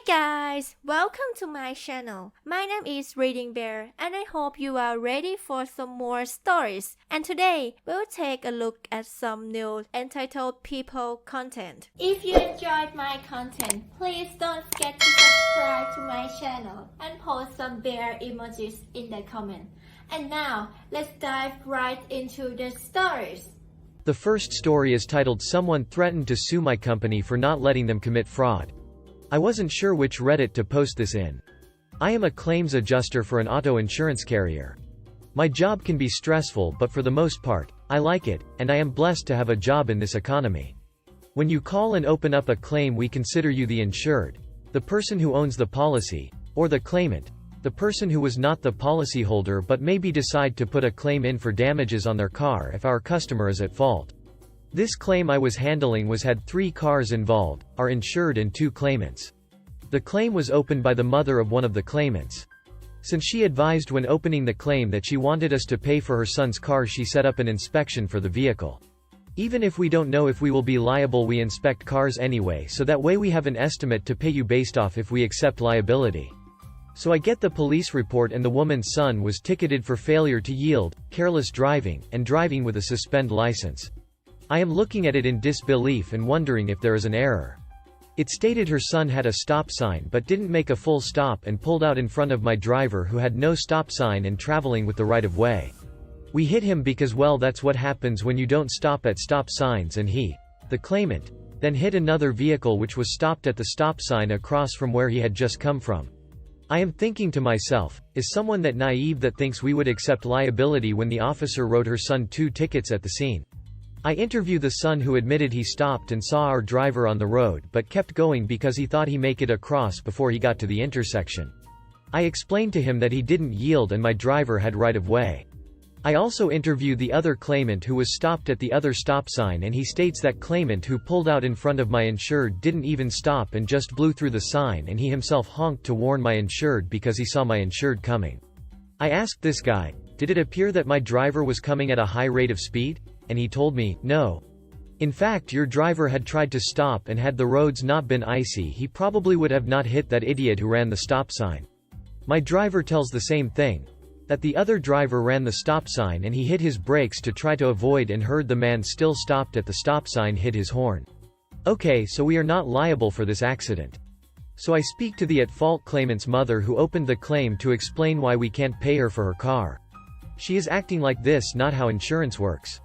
guys, welcome to my channel. My name is ReadingBear and I hope you are ready for some more stories. And today, we'll take a look at some new entitled people content. If you enjoyed my content, please don't forget to subscribe to my channel and post some bear emojis in the comment. And now, let's dive right into the stories. The first story is titled "Someone Threatened to Sue My Company for Not Letting Them Commit Fraud." I wasn't sure which Reddit to post this in. I am a claims adjuster for an auto insurance carrier. My job can be stressful, but for the most part, I like it, and I am blessed to have a job in this economy. When you call and open up a claim, we consider you the insured, the person who owns the policy, or the claimant, the person who was not the policyholder but maybe decide to put a claim in for damages on their car if our customer is at fault. This claim I was handling had 3 cars involved, our insured and 2 claimants. The claim was opened by the mother of one of the claimants. Since she advised when opening the claim that she wanted us to pay for her son's car, she set up an inspection for the vehicle. Even if we don't know if we will be liable, we inspect cars anyway, so that way we have an estimate to pay you based off if we accept liability. So I get the police report, and the woman's son was ticketed for failure to yield, careless driving, and driving with a suspended license. I am looking at it in disbelief and wondering if there is an error. It stated her son had a stop sign but didn't make a full stop and pulled out in front of my driver, who had no stop sign and traveling with the right of way. We hit him because, well, that's what happens when you don't stop at stop signs, and he, the claimant, then hit another vehicle which was stopped at the stop sign across from where he had just come from. I am thinking to myself, is someone that naive that thinks we would accept liability when the officer wrote her son 2 tickets at the scene? I interview the son, who admitted he stopped and saw our driver on the road but kept going because he thought he make it across before he got to the intersection. I explained to him that he didn't yield and my driver had right of way. I also interview the other claimant who was stopped at the other stop sign, and he states that claimant who pulled out in front of my insured didn't even stop and just blew through the sign, and he himself honked to warn my insured because he saw my insured coming. I asked this guy, did it appear that my driver was coming at a high rate of speed? And he told me, no. In fact, your driver had tried to stop, and had the roads not been icy, he probably would have not hit that idiot who ran the stop sign. My driver tells the same thing, that the other driver ran the stop sign and he hit his brakes to try to avoid and heard the man still stopped at the stop sign hit his horn. Okay, so we are not liable for this accident. So I speak to the at-fault claimant's mother, who opened the claim, to explain why we can't pay her for her car. She is acting like this not how insurance works.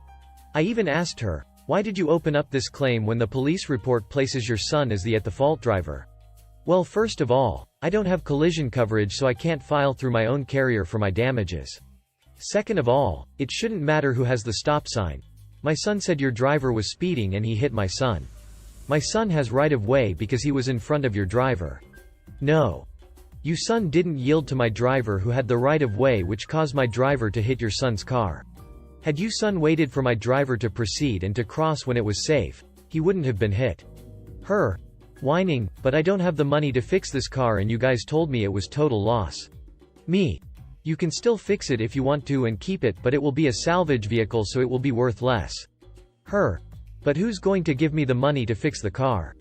I even asked her, why did you open up this claim when the police report places your son as the at-the-fault driver? Well, first of all, I don't have collision coverage, so I can't file through my own carrier for my damages. Second of all, it shouldn't matter who has the stop sign. My son said your driver was speeding and he hit my son. My son has right of way because he was in front of your driver. No. You son didn't yield to my driver, who had the right of way, which caused my driver to hit your son's car. Had you son waited for my driver to proceed and to cross when it was safe, he wouldn't have been hit. Her. Whining, but I don't have the money to fix this car and you guys told me it was total loss. Me. You can still fix it if you want to and keep it, but it will be a salvage vehicle, so it will be worth less. Her. But who's going to give me the money to fix the car?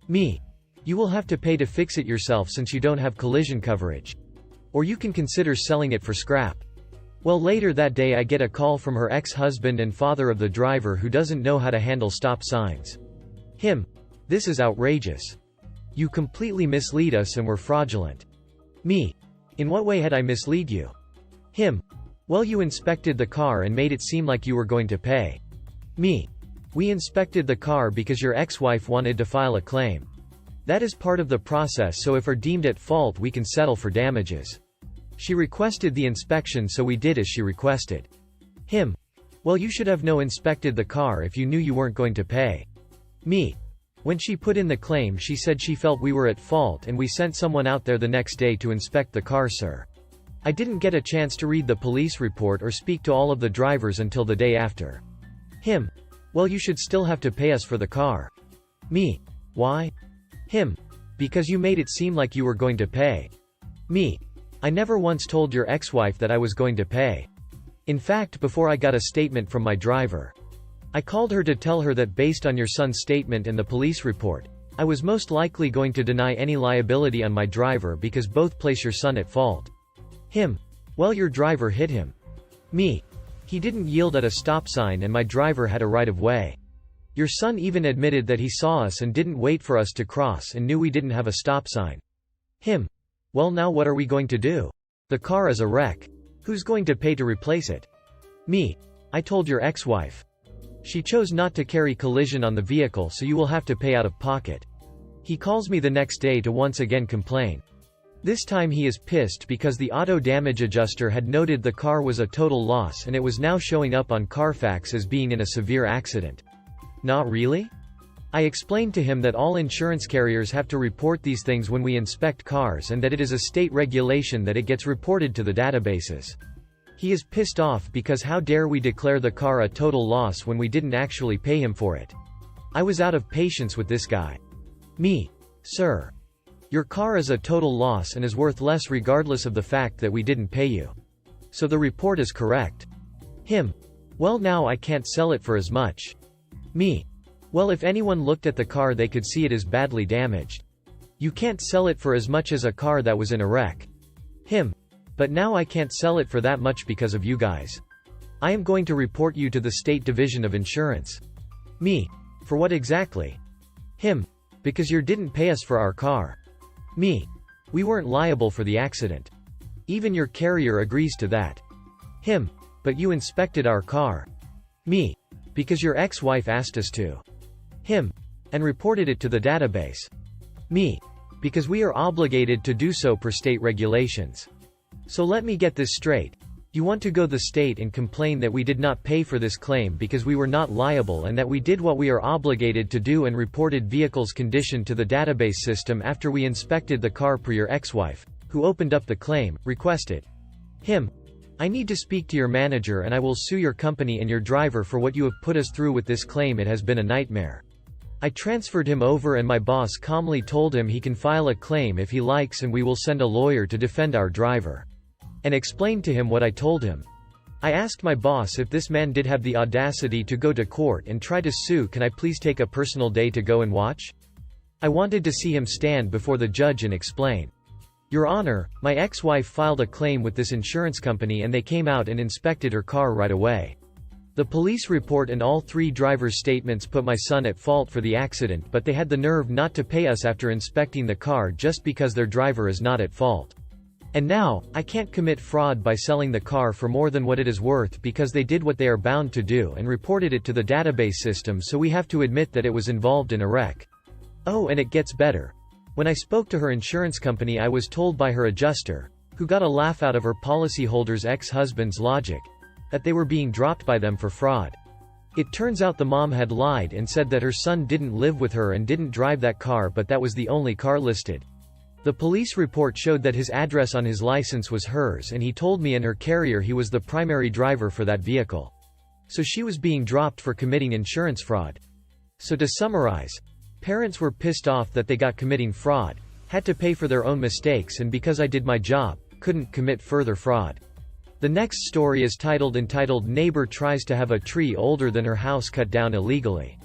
Me. You will have to pay to fix it yourself since you don't have collision coverage. Or you can consider selling it for scrap. Well, later that day I get a call from her ex-husband and father of the driver, who doesn't know how to handle stop signs. Him. This is outrageous. You completely mislead us and were fraudulent. Me. In what way had I mislead you? Him. Well, you inspected the car and made it seem like you were going to pay. Me. We inspected the car because your ex-wife wanted to file a claim. That is part of the process, so if are deemed at fault we can settle for damages. She requested the inspection, so we did as she requested. Him. Well, you should have inspected the car if you knew you weren't going to pay. Me. When she put in the claim, she said she felt we were at fault and we sent someone out there the next day to inspect the car, sir. I didn't get a chance to read the police report or speak to all of the drivers until the day after. Him. Well, you should still have to pay us for the car. Me. Why? Him. Because you made it seem like you were going to pay. Me. I never once told your ex-wife that I was going to pay. In fact, before I got a statement from my driver, I called her to tell her that based on your son's statement and the police report, I was most likely going to deny any liability on my driver because both place your son at fault. Him. Well, your driver hit him. Me. He didn't yield at a stop sign and my driver had a right of way. Your son even admitted that he saw us and didn't wait for us to cross and knew we didn't have a stop sign. Him. Well, now what are we going to do? The car is a wreck. Who's going to pay to replace it? Me. I told your ex-wife. She chose not to carry collision on the vehicle, so you will have to pay out of pocket. He calls me the next day to once again complain. This time he is pissed because the auto damage adjuster had noted the car was a total loss and it was now showing up on Carfax as being in a severe accident. Not really? I explained to him that all insurance carriers have to report these things when we inspect cars and that it is a state regulation that it gets reported to the databases. He is pissed off because how dare we declare the car a total loss when we didn't actually pay him for it. I was out of patience with this guy. Me. Sir. Your car is a total loss and is worth less regardless of the fact that we didn't pay you. So the report is correct. Him. Well, now I can't sell it for as much. Me. Well, if anyone looked at the car they could see it is badly damaged. You can't sell it for as much as a car that was in a wreck. Him. But now I can't sell it for that much because of you guys. I am going to report you to the State Division of Insurance. Me. For what exactly? Him. Because you didn't pay us for our car. Me. We weren't liable for the accident. Even your carrier agrees to that. Him. But you inspected our car. Me. Because your ex-wife asked us to. Him. And reported it to the database. Me. Because we are obligated to do so per state regulations. So let me get this straight. You want to go the state and complain that we did not pay for this claim because we were not liable and that we did what we are obligated to do and reported vehicle's condition to the database system after we inspected the car per your ex-wife, who opened up the claim, requested. Him. I need to speak to your manager and I will sue your company and your driver for what you have put us through with this claim. It has been a nightmare. I transferred him over and my boss calmly told him he can file a claim if he likes and we will send a lawyer to defend our driver. And explained to him what I told him. I asked my boss if this man did have the audacity to go to court and try to sue. Can I please take a personal day to go and watch? I wanted to see him stand before the judge and explain. Your Honor, my ex-wife filed a claim with this insurance company and they came out and inspected her car right away. The police report and all 3 drivers' statements put my son at fault for the accident, but they had the nerve not to pay us after inspecting the car just because their driver is not at fault. And now, I can't commit fraud by selling the car for more than what it is worth because they did what they are bound to do and reported it to the database system, so we have to admit that it was involved in a wreck. Oh, and it gets better. When I spoke to her insurance company I was told by her adjuster, who got a laugh out of her policyholder's ex-husband's logic, that they were being dropped by them for fraud. It turns out the mom had lied and said that her son didn't live with her and didn't drive that car, but that was the only car listed. The police report showed that his address on his license was hers and he told me and her carrier he was the primary driver for that vehicle. So she was being dropped for committing insurance fraud. So to summarize, parents were pissed off that they got committing fraud, had to pay for their own mistakes, and because I did my job, couldn't commit further fraud. The next story is entitled Neighbor Tries to Have a Tree Older Than Her House Cut Down Illegally.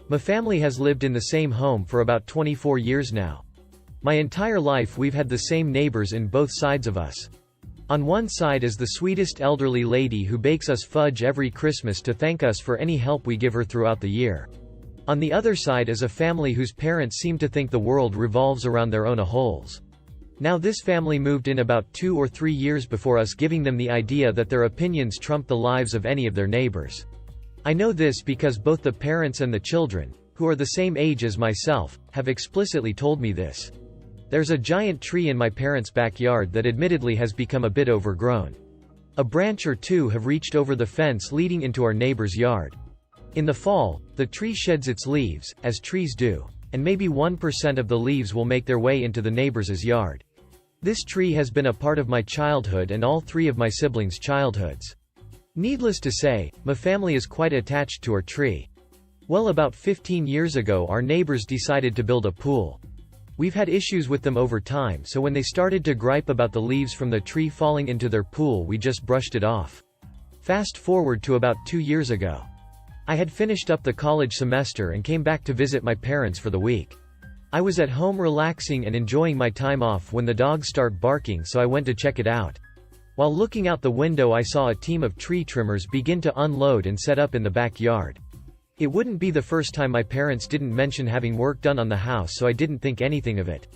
My family has lived in the same home for about 24 years now. My entire life we've had the same neighbors in both sides of us. On one side is the sweetest elderly lady who bakes us fudge every Christmas to thank us for any help we give her throughout the year. On the other side is a family whose parents seem to think the world revolves around their own holes. Now this family moved in about 2 or 3 years before us, giving them the idea that their opinions trump the lives of any of their neighbors. I know this because both the parents and the children, who are the same age as myself, have explicitly told me this. There's a giant tree in my parents' backyard that admittedly has become a bit overgrown. A branch or two have reached over the fence leading into our neighbor's yard. In the fall, the tree sheds its leaves, as trees do, and maybe 1% of the leaves will make their way into the neighbor's yard. This tree has been a part of my childhood and all 3 of my siblings' childhoods. Needless to say, my family is quite attached to our tree. Well, about 15 years ago our neighbors decided to build a pool. We've had issues with them over time, so when they started to gripe about the leaves from the tree falling into their pool we just brushed it off. Fast forward to about 2 years ago. I had finished up the college semester and came back to visit my parents for the week. I was at home relaxing and enjoying my time off when the dogs start barking, so I went to check it out. While looking out the window, I saw a team of tree trimmers begin to unload and set up in the backyard. It wouldn't be the first time my parents didn't mention having work done on the house, so I didn't think anything of it.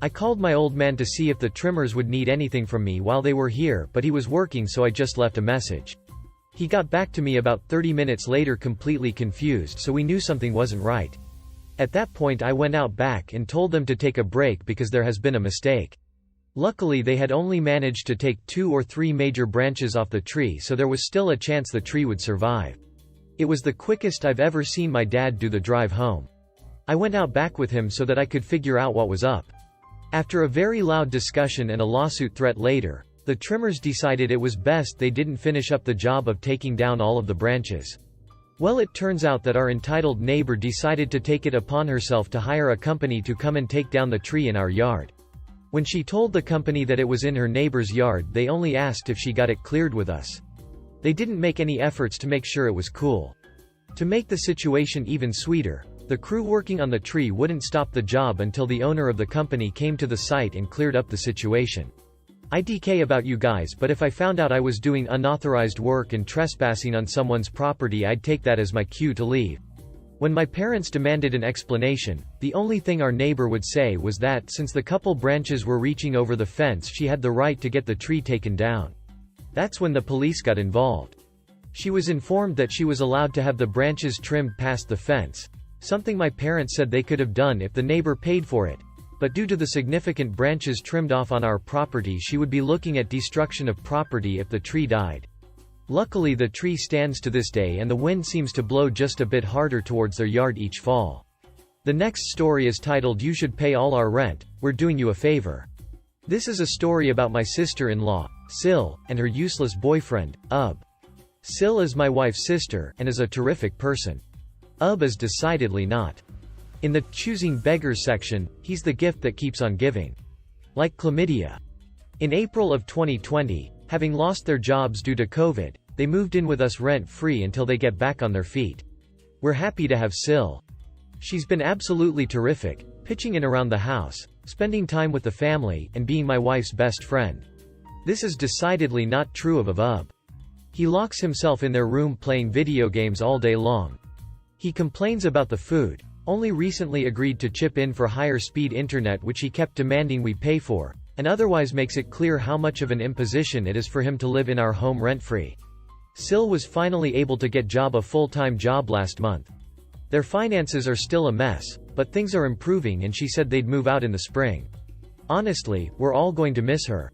I called my old man to see if the trimmers would need anything from me while they were here, but he was working, so I just left a message. He got back to me about 30 minutes later completely confused, so we knew something wasn't right. At that point I went out back and told them to take a break because there has been a mistake. Luckily they had only managed to take 2 or 3 major branches off the tree, so there was still a chance the tree would survive. It was the quickest I've ever seen my dad do the drive home. I went out back with him so that I could figure out what was up. After a very loud discussion and a lawsuit threat later, the trimmers decided it was best they didn't finish up the job of taking down all of the branches. Well, it turns out that our entitled neighbor decided to take it upon herself to hire a company to come and take down the tree in our yard. When she told the company that it was in her neighbor's yard, they only asked if she got it cleared with us. They didn't make any efforts to make sure it was cool. To make the situation even sweeter, the crew working on the tree wouldn't stop the job until the owner of the company came to the site and cleared up the situation. I DK about you guys, but if I found out I was doing unauthorized work and trespassing on someone's property, I'd take that as my cue to leave. When my parents demanded an explanation, the only thing our neighbor would say was that since the couple branches were reaching over the fence, she had the right to get the tree taken down. That's when the police got involved. She was informed that she was allowed to have the branches trimmed past the fence, something my parents said they could have done if the neighbor paid for it. But due to the significant branches trimmed off on our property, she would be looking at destruction of property if the tree died. Luckily the tree stands to this day and the wind seems to blow just a bit harder towards their yard each fall. The next story is titled "You Should Pay All Our Rent, We're Doing You a Favor." This is a story about my sister-in-law, Sil, and her useless boyfriend, Ub. Sil is my wife's sister, and is a terrific person. Ub is decidedly not. In the choosing beggars section, he's the gift that keeps on giving. Like chlamydia. In April of 2020, having lost their jobs due to COVID, they moved in with us rent-free until they get back on their feet. We're happy to have Sil. She's been absolutely terrific, pitching in around the house, spending time with the family, and being my wife's best friend. This is decidedly not true of Ub. He locks himself in their room playing video games all day long. He complains about the food, only recently agreed to chip in for higher speed internet which he kept demanding we pay for, and otherwise makes it clear how much of an imposition it is for him to live in our home rent-free. Sil was finally able to get a full-time job last month. Their finances are still a mess, but things are improving and she said they'd move out in the spring. Honestly, we're all going to miss her.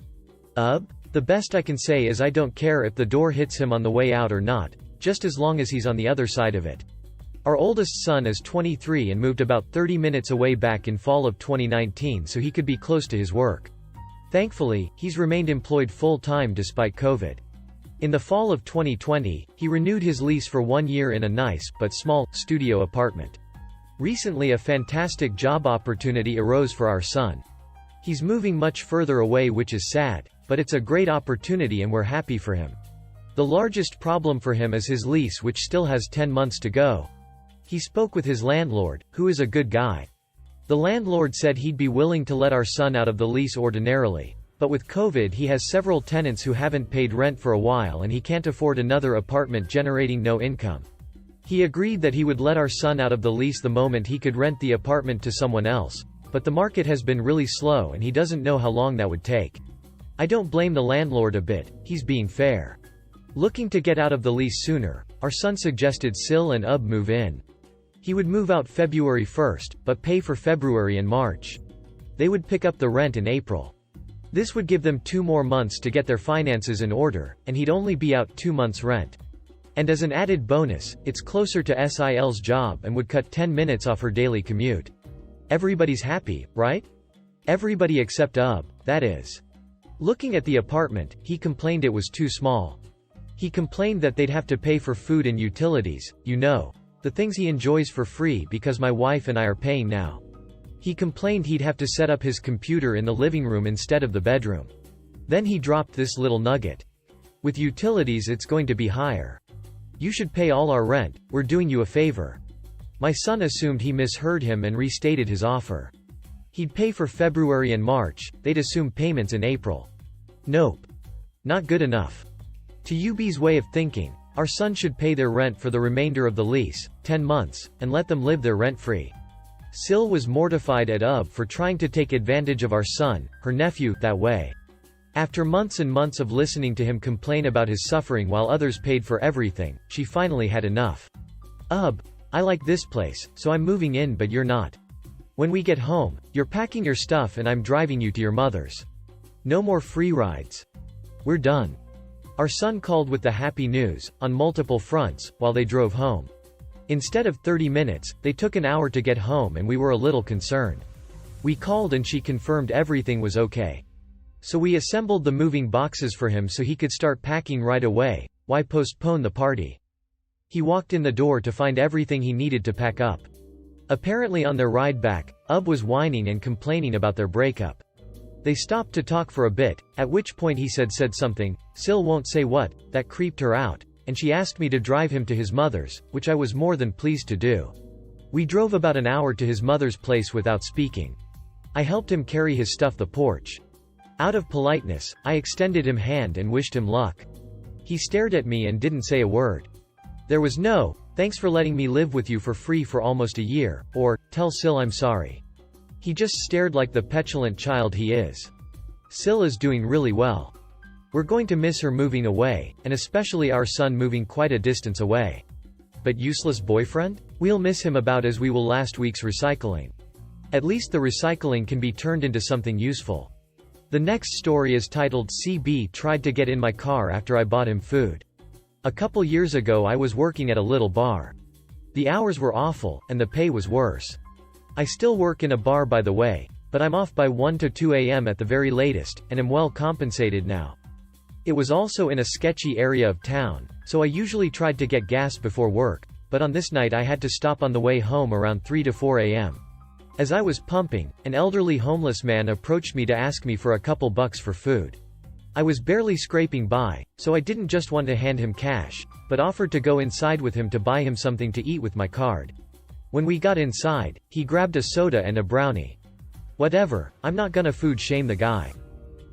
Ub? The best I can say is I don't care if the door hits him on the way out or not, just as long as he's on the other side of it. Our oldest son is 23 and moved about 30 minutes away back in fall of 2019 so he could be close to his work. Thankfully, he's remained employed full-time despite COVID. In the fall of 2020, he renewed his lease for 1 year in a nice, but small, studio apartment. Recently a fantastic job opportunity arose for our son. He's moving much further away, which is sad, but it's a great opportunity and we're happy for him. The largest problem for him is his lease, which still has 10 months to go. He spoke with his landlord, who is a good guy. The landlord said he'd be willing to let our son out of the lease ordinarily, but with COVID he has several tenants who haven't paid rent for a while and he can't afford another apartment generating no income. He agreed that he would let our son out of the lease the moment he could rent the apartment to someone else, but the market has been really slow and he doesn't know how long that would take. I don't blame the landlord a bit, he's being fair. Looking to get out of the lease sooner, our son suggested Sil and Ub move in. He would move out February 1st, but pay for February and March. They would pick up the rent in April. This would give them 2 more months to get their finances in order, and he'd only be out 2 months' rent. And as an added bonus, it's closer to Sil's job and would cut 10 minutes off her daily commute. Everybody's happy, right? Everybody except Ub, that is. Looking at the apartment, he complained it was too small. He complained that they'd have to pay for food and utilities, the things he enjoys for free because my wife and I are paying now. He complained he'd have to set up his computer in the living room instead of the bedroom. Then he dropped this little nugget. With utilities it's going to be higher. You should pay all our rent, we're doing you a favor. My son assumed he misheard him and restated his offer. He'd pay for February and March, they'd assume payments in April. Nope. Not good enough. To UB's way of thinking, our son should pay their rent for the remainder of the lease, 10 months, and let them live there rent-free. Sil was mortified at UB for trying to take advantage of our son, her nephew, that way. After months and months of listening to him complain about his suffering while others paid for everything, she finally had enough. I like this place, so I'm moving in but you're not. When we get home, you're packing your stuff and I'm driving you to your mother's. No more free rides. We're done. Our son called with the happy news, on multiple fronts, while they drove home. Instead of 30 minutes, they took an hour to get home and we were a little concerned. We called and she confirmed everything was okay. So we assembled the moving boxes for him so he could start packing right away. Why postpone the party? He walked in the door to find everything he needed to pack up. Apparently on their ride back, UB was whining and complaining about their breakup. They stopped to talk for a bit, at which point he said something, Sil won't say what, that creeped her out, and she asked me to drive him to his mother's, which I was more than pleased to do. We drove about an hour to his mother's place without speaking. I helped him carry his stuff the porch. Out of politeness, I extended him hand and wished him luck. He stared at me and didn't say a word. There was no, thanks for letting me live with you for free for almost a year, or, tell Sil I'm sorry. He just stared like the petulant child he is. Sil is doing really well. We're going to miss her moving away, and especially our son moving quite a distance away. But useless boyfriend? We'll miss him about as we will last week's recycling. At least the recycling can be turned into something useful. The next story is titled CB tried to get in my car after I bought him food. A couple years ago I was working at a little bar. The hours were awful, and the pay was worse. I still work in a bar by the way, but I'm off by 1 to 2 a.m. at the very latest, and am well compensated now. It was also in a sketchy area of town, so I usually tried to get gas before work, but on this night I had to stop on the way home around 3 to 4 a.m. As I was pumping, an elderly homeless man approached me to ask me for a couple bucks for food. I was barely scraping by, so I didn't just want to hand him cash, but offered to go inside with him to buy him something to eat with my card. When we got inside, he grabbed a soda and a brownie. Whatever, I'm not gonna food shame the guy.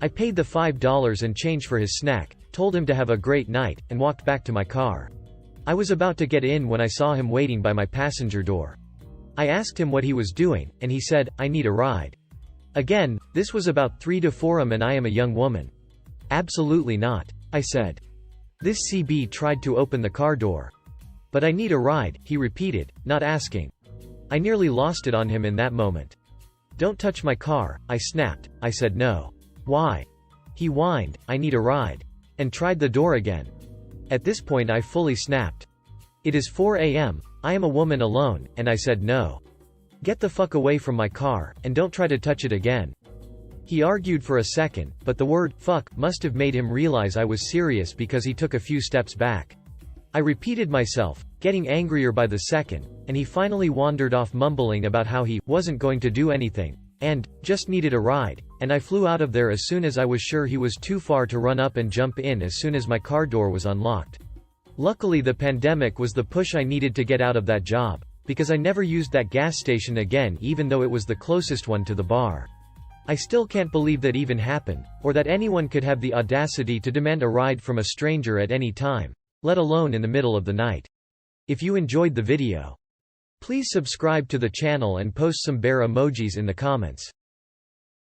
I paid the $5 and change for his snack, told him to have a great night, and walked back to my car. I was about to get in when I saw him waiting by my passenger door. I asked him what he was doing, and he said, I need a ride. Again, this was about 3 to 4 am and I am a young woman. Absolutely not, I said. This CB tried to open the car door. But I need a ride, he repeated, not asking. I nearly lost it on him in that moment. Don't touch my car, I snapped. I said no. Why? He whined, I need a ride. And tried the door again. At this point I fully snapped. It is 4 a.m., I am a woman alone, and I said no. Get the fuck away from my car, and don't try to touch it again. He argued for a second, but the word, fuck, must have made him realize I was serious because he took a few steps back. I repeated myself, getting angrier by the second, and he finally wandered off mumbling about how he wasn't going to do anything, and just needed a ride, and I flew out of there as soon as I was sure he was too far to run up and jump in as soon as my car door was unlocked. Luckily the pandemic was the push I needed to get out of that job, because I never used that gas station again even though it was the closest one to the bar. I still can't believe that even happened, or that anyone could have the audacity to demand a ride from a stranger at any time, let alone in the middle of the night. If you enjoyed the video, please subscribe to the channel and post some bear emojis in the comments.